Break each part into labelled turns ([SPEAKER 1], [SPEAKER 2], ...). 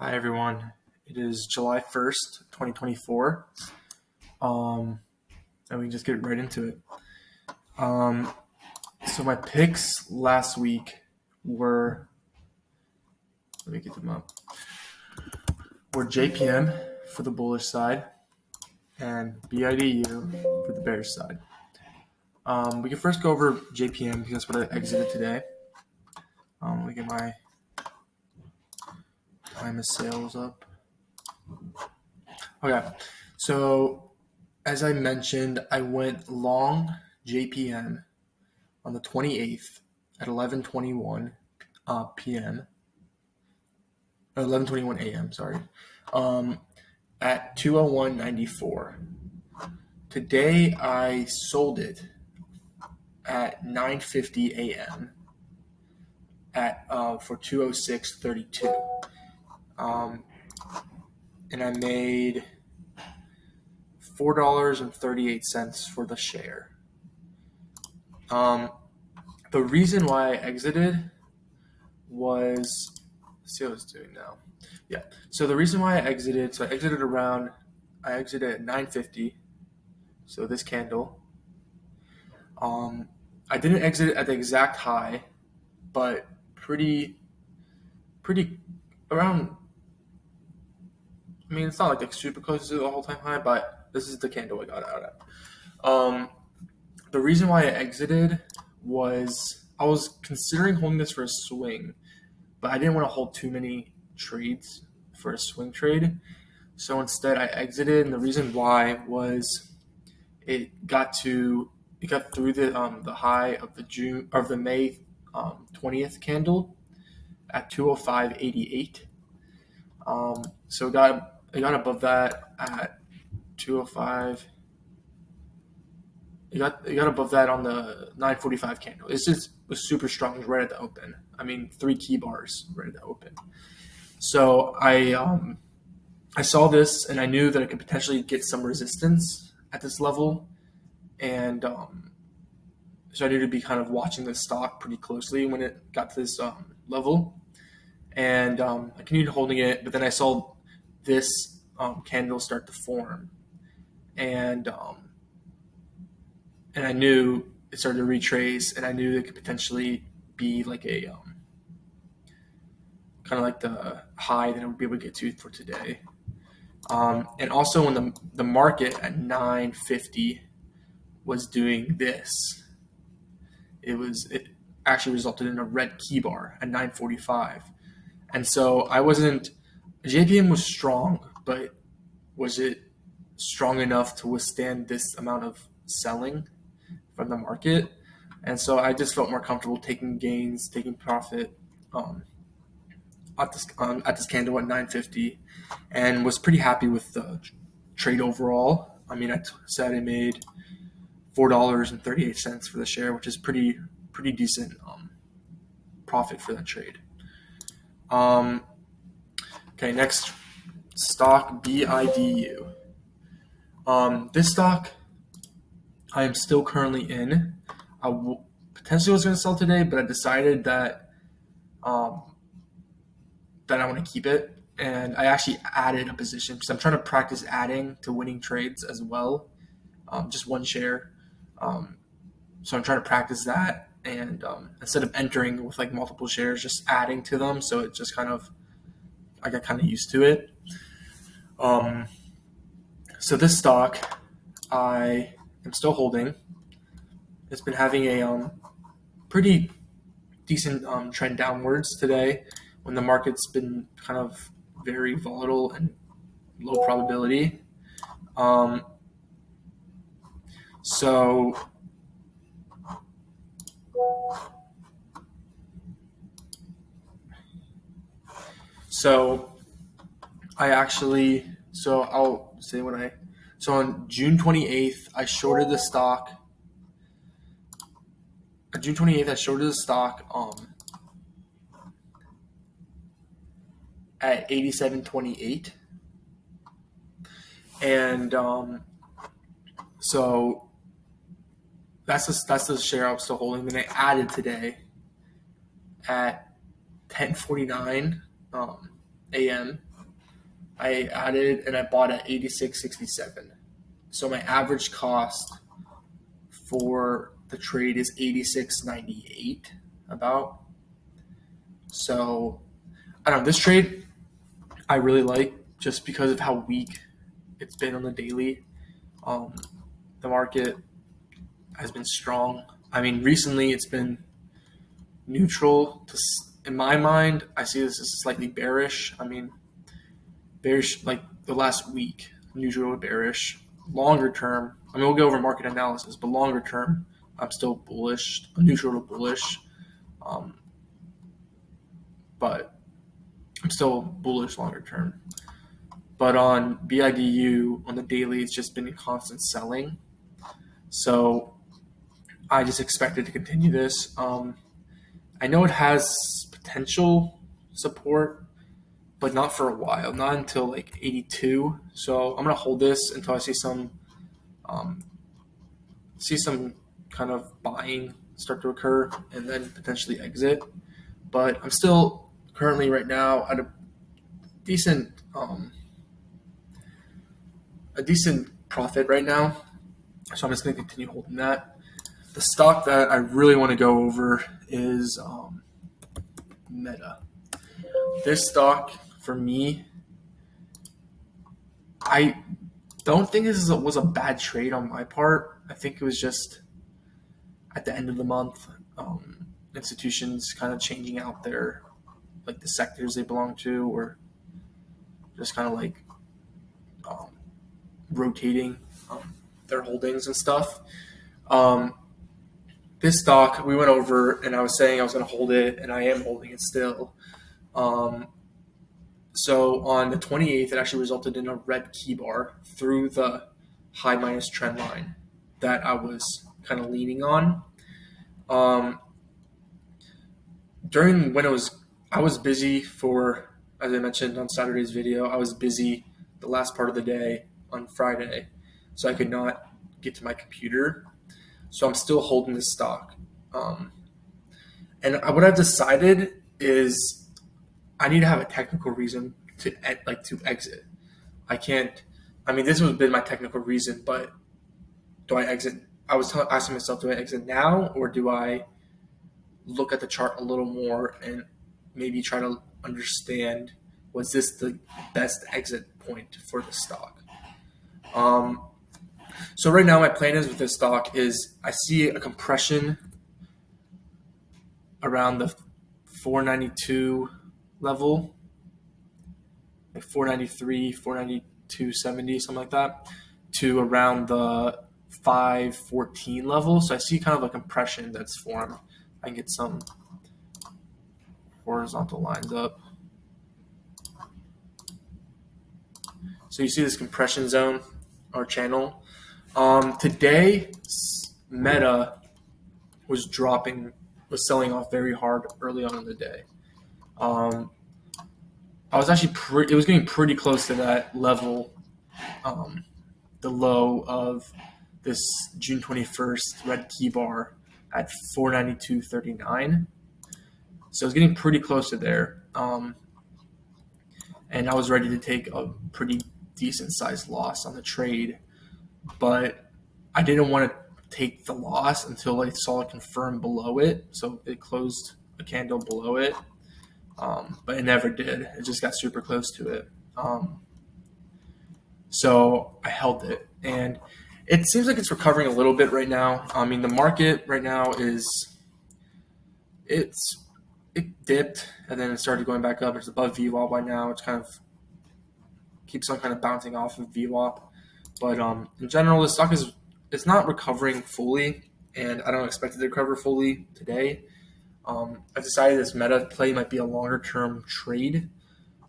[SPEAKER 1] Hi everyone. It is July 1st, 2024. And we can just get right into it. So my picks last week were, let me get them up, were JPM for the bullish side and BIDU for the bearish side. We can first go over JPM because that's what I exited today. Let me get my time of sales up. Okay, so as I mentioned, I went long JPM on the 28th at 11:21 p.m. 11:21 a.m. Sorry, at 201.94. Today I sold it at 9:50 a.m. at for 206.32, and I made $4.38 for the share. The reason why I exited was, let's see what it's doing now. Yeah. So the reason why I exited, I exited at 9:50. So this candle. I didn't exit at the exact high, but pretty around. I mean, it's not like super close to the whole time high, but this is the candle I got out at. The reason why I exited was I was considering holding this for a swing, but I didn't want to hold too many trades for a swing trade. So instead I exited, and the reason why was it got through the high of the May 20th candle at 205.88. So it got above that at 205. It got above that on the 9:45 candle. It just was super strong right at the open. I mean, 3 key bars right at the open. So I saw this and I knew that I could potentially get some resistance at this level, and so I needed to be kind of watching the stock pretty closely when it got to this level. And I continued holding it, but then I saw this candle start to form, and I knew it started to retrace, and I knew it could potentially be like a kind of like the high that I would be able to get to for today. And also when the market at 9:50 was doing this, it actually resulted in a red key bar at 9:45. And so JPM was strong, but was it strong enough to withstand this amount of selling from the market? And so I just felt more comfortable taking gains, taking profit at this candle at 9:50, and was pretty happy with the trade overall. I mean, I said I made $4.38 for the share, which is pretty decent profit for that trade. Okay, next stock, BIDU. This stock I am still currently in. I potentially was going to sell today, but I decided that that I want to keep it, and I actually added a position because I'm trying to practice adding to winning trades as well. Just one share. So I'm trying to practice that, and instead of entering with like multiple shares, just adding to them. So it just I got kind of used to it. So this stock I am still holding. It's been having a pretty decent trend downwards today when the market's been kind of very volatile and low probability. So I'll say on June 28th, I shorted the stock. On June 28th, I shorted the stock at 87.28. And so that's the share I was still holding. Then I added today at 10:49 a.m. I added and I bought at 86.67. So my average cost for the trade is 86.98 about. So I don't know, this trade I really like just because of how weak it's been on the daily. The market has been strong. I mean, recently it's been neutral. In my mind, I see this as slightly bearish. I mean, bearish like the last week, neutral to bearish. Longer term, I mean, we'll go over market analysis, but longer term, I'm still bullish, neutral to bullish. But I'm still bullish longer term. But on BIDU, on the daily, it's just been constant selling. So I just expect it to continue this. I know it has potential support, but not for a while, not until like 82. So I'm gonna hold this until I see some kind of buying start to occur, and then potentially exit. But I'm still currently right now at a decent profit right now, so I'm just gonna continue holding that. The stock that I really want to go over is Meta. This stock, for me, I don't think this was a bad trade on my part. I think it was just at the end of the month, institutions kind of changing out their, like the sectors they belong to, or just kind of like rotating their holdings and stuff. This stock we went over, and I was saying I was going to hold it, and I am holding it still. So on the 28th, it actually resulted in a red key bar through the high minus trend line that I was kind of leaning on. During when I was busy for, as I mentioned on Saturday's video, I was busy the last part of the day on Friday, so I could not get to my computer. So I'm still holding this stock. And what I've decided is I need to have a technical reason to exit. I can't. I mean, this has been my technical reason, but do I exit? I was asking myself, do I exit now, or do I look at the chart a little more and maybe try to understand, was this the best exit point for the stock? So right now my plan is with this stock is I see a compression around the 492 level, like 493, 492.70, something like that, to around the 514 level. So I see kind of a compression that's formed. I can get some horizontal lines up. So you see this compression zone or channel. Today, Meta was selling off very hard early on in the day. I was actually it was getting pretty close to that level, the low of this June 21st red key bar at 492.39. So I was getting pretty close to there. And I was ready to take a pretty decent sized loss on the trade, but I didn't want to take the loss until I saw it confirm below it. So it closed a candle below it, but it never did. It just got super close to it. So I held it, and it seems like it's recovering a little bit right now. I mean, the market right now it dipped and then it started going back up. It's above VWAP by now. It's kind of keeps on kind of bouncing off of VWAP, but in general, the stock it's not recovering fully, and I don't expect it to recover fully today. I've decided this Meta play might be a longer term trade,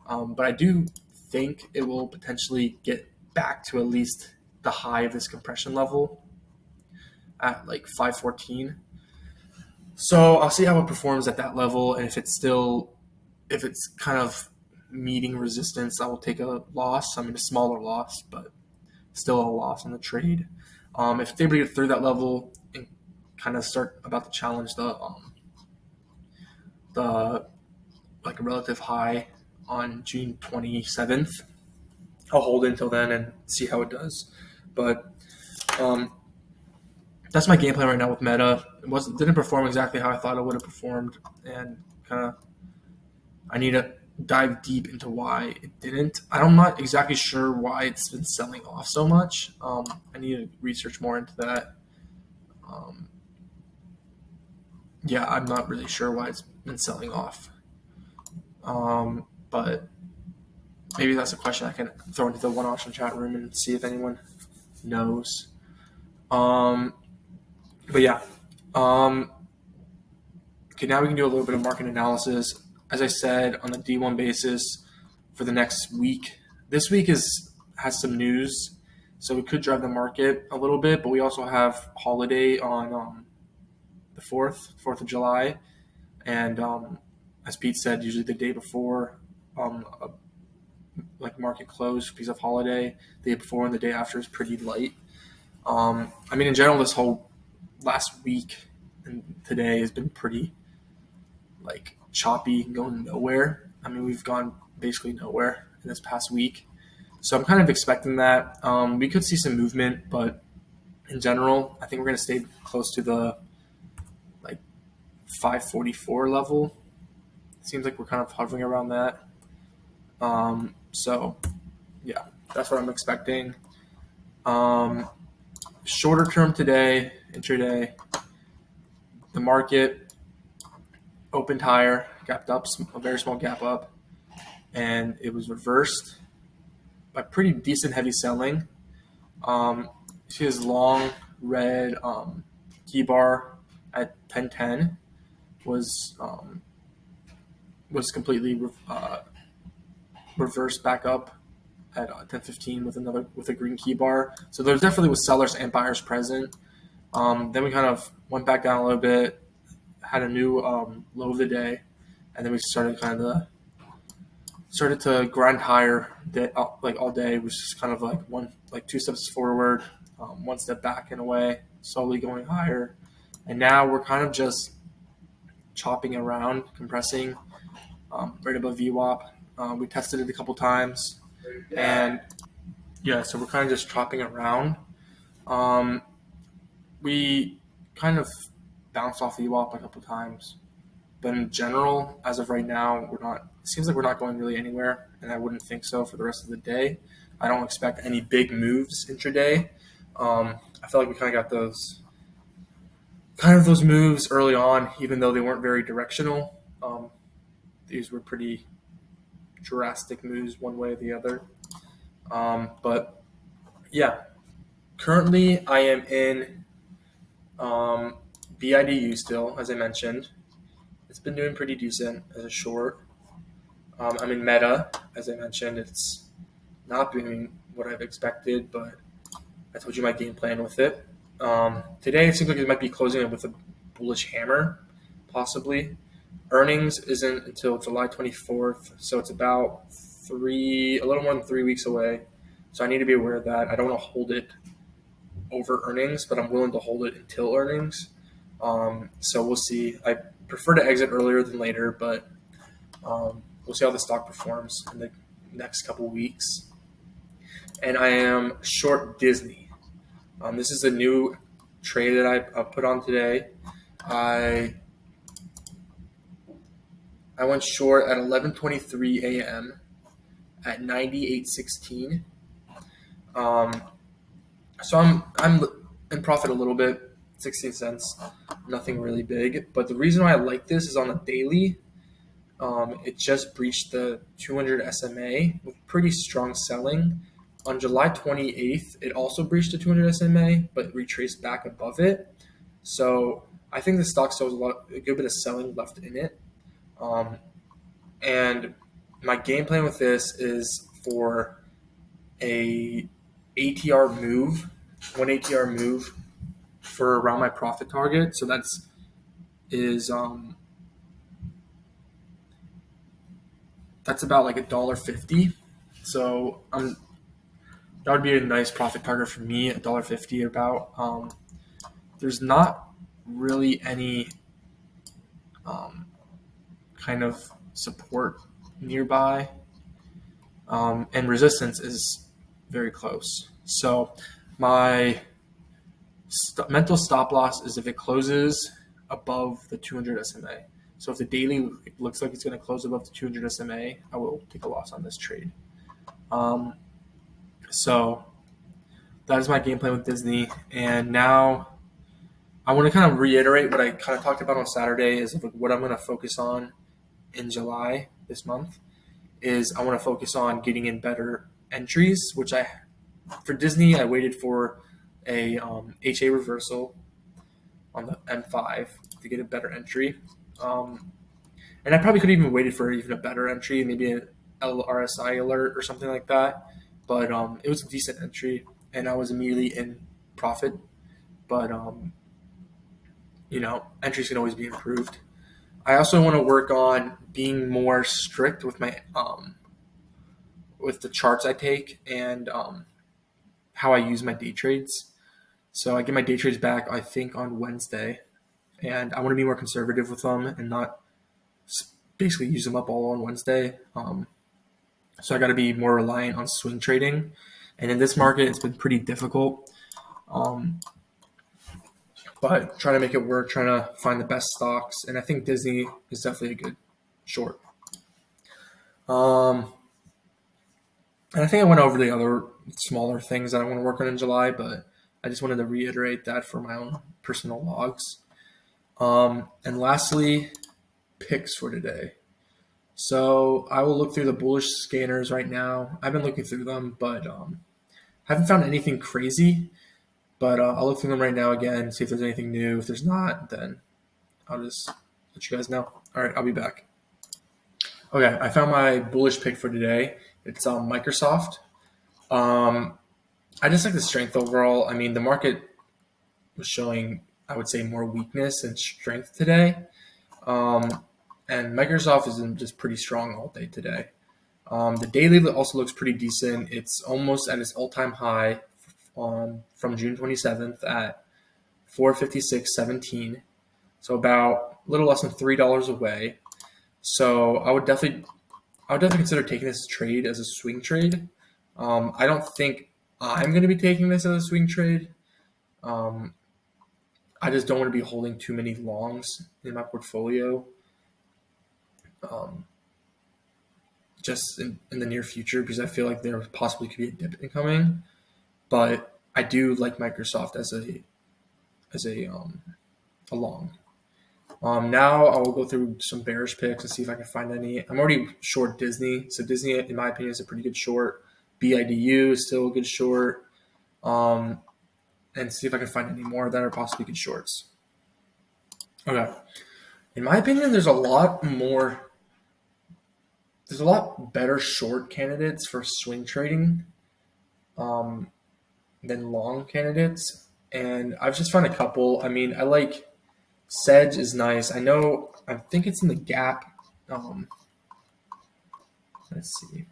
[SPEAKER 1] but I do think it will potentially get back to at least the high of this compression level at like 514. So I'll see how it performs at that level, and if it's kind of meeting resistance, I will take a loss. I mean, a smaller loss, but still a loss on the trade. If it's able to get through that level and kind of start about to challenge the like a relative high on June 27th, I'll hold it until then and see how it does. But that's my game plan right now with Meta. Didn't perform exactly how I thought it would have performed, and kind of I need to dive deep into why it didn't. I'm not exactly sure why it's been selling off so much. I need to research more into that. Yeah, I'm not really sure why it's been selling off. But maybe that's a question I can throw into the one option chat room and see if anyone knows. But yeah. Okay, now we can do a little bit of market analysis. As I said, on the D1 basis for the next week. This week has some news, so it could drive the market a little bit, but we also have holiday on the 4th of July. And as Pete said, usually the day before like market close because of holiday, the day before and the day after is pretty light. I mean, in general, this whole last week and today has been pretty like choppy, going nowhere. I mean, we've gone basically nowhere in this past week. So I'm kind of expecting that. We could see some movement, but in general, I think we're going to stay close to the like 544 level. It seems like we're kind of hovering around that. So yeah, that's what I'm expecting. Shorter term today, intraday, the market opened higher, gapped up, a very small gap up, and it was reversed by pretty decent heavy selling. See his long red key bar at 1010 was completely reversed back up at 1015 with a green key bar. So there definitely was sellers and buyers present. Then we kind of went back down a little bit, had a new low of the day, and then we started to grind higher like all day, which is kind of like two steps forward, one step back in a way, slowly going higher. And now we're kind of just chopping around, compressing right above VWAP. We tested it a couple times, and yeah, so we're kind of just chopping around. We kind of bounced off VWAP a couple times, but in general, as of right now, it seems like we're not going really anywhere, and I wouldn't think so for the rest of the day. I don't expect any big moves intraday. I feel like we kind of got those moves early on, even though they weren't very directional. These were pretty drastic moves one way or the other. But yeah, currently I am in BIDU still, as I mentioned. It's been doing pretty decent as a short. I'm in Meta, as I mentioned. It's not doing what I've expected, but I told you my game plan with it. Today it seems like it might be closing it with a bullish hammer, possibly. Earnings isn't until July 24th, so it's about a little more than 3 weeks away. So I need to be aware of that. I don't want to hold it over earnings, but I'm willing to hold it until earnings. So we'll see. I prefer to exit earlier than later, but we'll see how the stock performs in the next couple weeks. And I am short Disney. This is a new trade that I put on today. I went short at 11:23 a.m. at 98.16. So I'm in profit a little bit, 16 cents, nothing really big. But the reason why I like this is on a daily. It just breached the 200 SMA with pretty strong selling. On July 28th, it also breached the 200 SMA, but retraced back above it. So I think the stock still has a good bit of selling left in it. And my game plan with this is for a ATR move, one ATR move for around my profit target. So that's about like $1.50. So that would be a nice profit target for me, $1.50 about. There's not really any kind of support nearby. and resistance is very close. So my mental stop loss is if it closes above the 200 SMA. So if the daily looks like it's going to close above the 200 SMA, I will take a loss on this trade. So that is my game plan with Disney. And now I want to kind of reiterate what I kind of talked about on Saturday is what I'm going to focus on in July this month is I want to focus on getting in better entries, which for Disney, I waited for a HA reversal on the M5 to get a better entry. And I probably could have even waited for even a better entry, maybe an LRSI alert or something like that. But it was a decent entry, and I was immediately in profit. But, entries can always be improved. I also want to work on being more strict with my with the charts I take and how I use my day trades. So I get my day trades back, I think, on Wednesday, and I want to be more conservative with them and not basically use them up all on Wednesday. So I got to be more reliant on swing trading, and in this market, it's been pretty difficult. But trying to make it work, trying to find the best stocks, and I think Disney is definitely a good short. And I think I went over the other smaller things that I want to work on in July, but I just wanted to reiterate that for my own personal logs. And lastly, picks for today. So I will look through the bullish scanners right now. I've been looking through them, but haven't found anything crazy. But I'll look through them right now again, see if there's anything new. If there's not, then I'll just let you guys know. All right, I'll be back. Okay, I found my bullish pick for today. It's Microsoft. I just like the strength overall. I mean, the market was showing, I would say, more weakness than strength today. And Microsoft is just pretty strong all day today. The daily also looks pretty decent. It's almost at its all-time high from June 27th at 456.17. So about a little less than $3 away. So I would definitely consider taking this trade as a swing trade. I don't think I'm going to be taking this as a swing trade. I just don't want to be holding too many longs in my portfolio. Just in the near future, because I feel like there possibly could be a dip incoming. But I do like Microsoft as a long. Now I will go through some bearish picks and see if I can find any. I'm already short Disney, so Disney, in my opinion, is a pretty good short. BIDU is still a good short, and see if I can find any more that are possibly good shorts. Okay, in my opinion, there's a lot better short candidates for swing trading than long candidates, and I've just found a couple. I mean, I like Sedge is nice. I think it's in the gap. Let's see.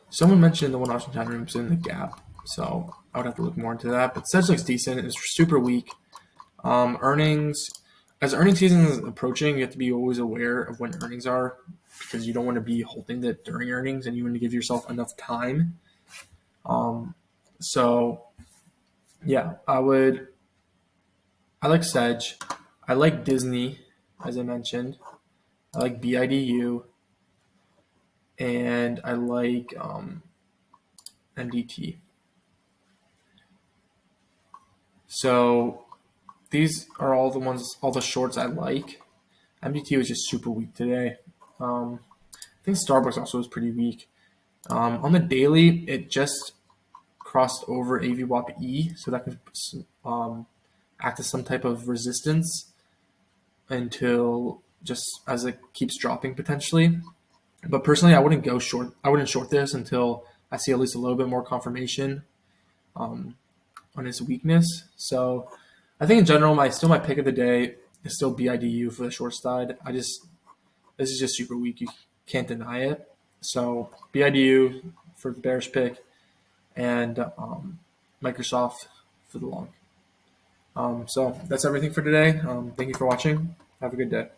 [SPEAKER 1] Someone mentioned the one option time room is in the gap, so I would have to look more into that. But Sedge looks decent. It's super weak. Earnings, as earnings season is approaching, you have to be always aware of when earnings are, because you don't want to be holding it during earnings, and you want to give yourself enough time. So yeah, I like Sedge. I like Disney, as I mentioned. I like BIDU. And I like MDT. So these are all the shorts I like. MDT was just super weak today. I think Starbucks also was pretty weak. On the daily, it just crossed over AVWAP E, so that can act as some type of resistance until just as it keeps dropping potentially. But personally, I wouldn't short this until I see at least a little bit more confirmation on its weakness. So I think in general, my pick of the day It's still BIDU for the short side. This is just super weak. You can't deny it. So BIDU for the bearish pick, and Microsoft for the long. So that's everything for today. Thank you for watching. Have a good day.